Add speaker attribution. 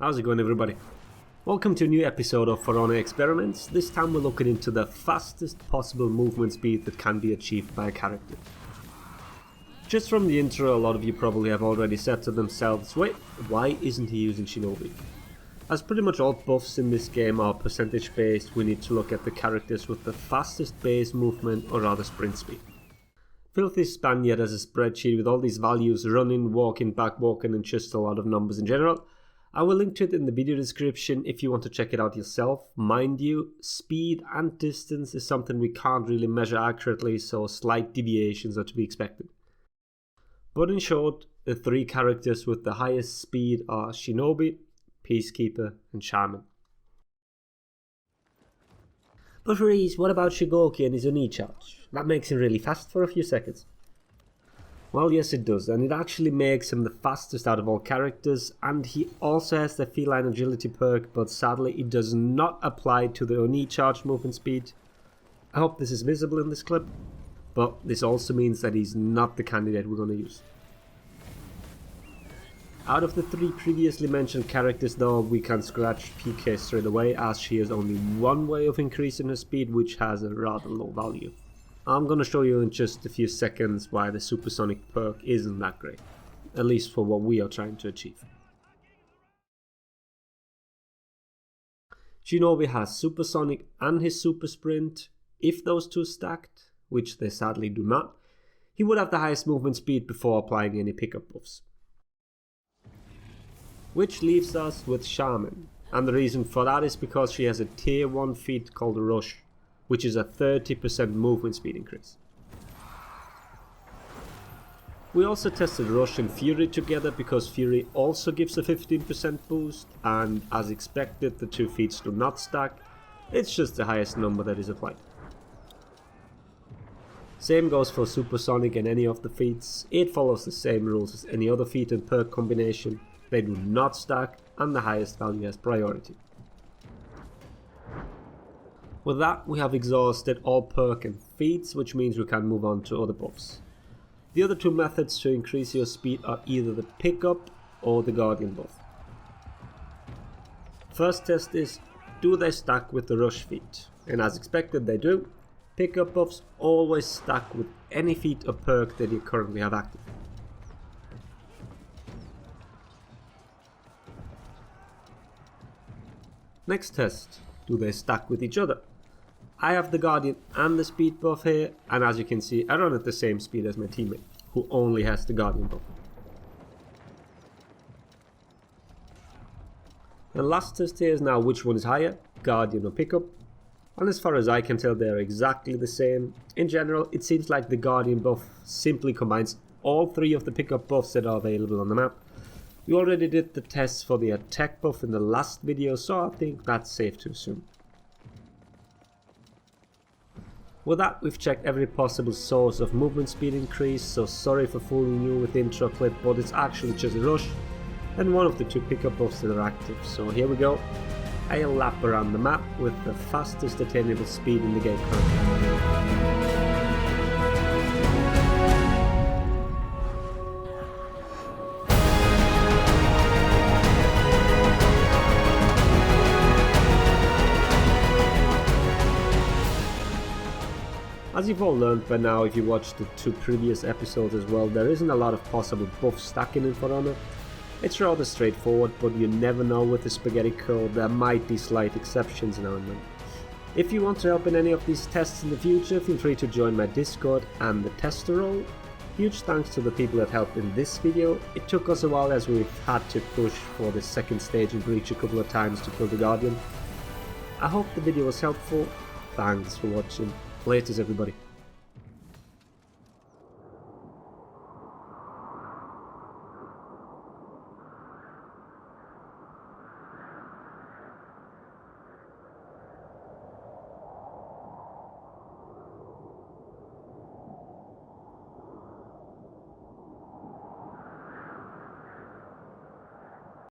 Speaker 1: How's it going, everybody? Welcome to a new episode of For Honor Experiments. This time we're looking into the fastest possible movement speed that can be achieved by a character. Just from the intro, a lot of you probably have already said to themselves, wait, why isn't he using Shinobi? As pretty much all buffs in this game are percentage based, we need to look at the characters with the fastest base movement, or rather sprint speed. Filthy Spaniard has a spreadsheet with all these values: running, walking, back walking, and just a lot of numbers in general. I will link to it in the video description if you want to check it out yourself. Mind you, speed and distance is something we can't really measure accurately, so slight deviations are to be expected. But in short, the three characters with the highest speed are Shinobi, Peacekeeper, and Shaman. But Reese, what about Shugoki and his Oni charge? That makes him really fast for a few seconds. Well, yes it does, and it actually makes him the fastest out of all characters, and he also has the Feline Agility perk, but sadly it does not apply to the Oni charge movement speed. I hope this is visible in this clip, but this also means that he's not the candidate we're going to use. Out of the three previously mentioned characters though, we can scratch PK straight away, as she has only one way of increasing her speed, which has a rather low value. I'm going to show you in just a few seconds why the Supersonic perk isn't that great, at least for what we are trying to achieve. Shinobi has Supersonic and his Super Sprint. If those two stacked, which they sadly do not, he would have the highest movement speed before applying any pickup buffs. Which leaves us with Shaman, and the reason for that is because she has a tier 1 feat called Rush, which is a 30% movement speed increase. We also tested Rush and Fury together because Fury also gives a 15% boost, and as expected the two feats do not stack, it's just the highest number that is applied. Same goes for Supersonic and any of the feats. It follows the same rules as any other feat and perk combination. They do not stack, and the highest value has priority. With that, we have exhausted all perk and feats, which means we can move on to other buffs. The other two methods to increase your speed are either the pickup or the Guardian buff. First test is, do they stack with the Rush feat? And as expected they do. Pickup buffs always stack with any feat or perk that you currently have active. Next test, do they stack with each other? I have the Guardian and the speed buff here, and as you can see I run at the same speed as my teammate, who only has the Guardian buff. The last test here is now which one is higher, Guardian or pickup, and as far as I can tell they are exactly the same. In general it seems like the Guardian buff simply combines all three of the pickup buffs that are available on the map. We already did the tests for the attack buff in the last video, so I think that's safe to assume. With that, we've checked every possible source of movement speed increase, so sorry for fooling you with the intro clip, but it's actually just a Rush and one of the two pickup buffs that are active. So here we go, a lap around the map with the fastest attainable speed in the game currently. As you've all learned by now if you watched the two previous episodes as well, there isn't a lot of possible buff stacking in For Honor. It's rather straightforward, but you never know with the spaghetti code, there might be slight exceptions now and then. If you want to help in any of these tests in the future, feel free to join my Discord and the tester role. Huge thanks to the people that helped in this video. It took us a while as we've had to push for the second stage in Breach a couple of times to kill the Guardian. I hope the video was helpful. Thanks for watching. Laters everybody.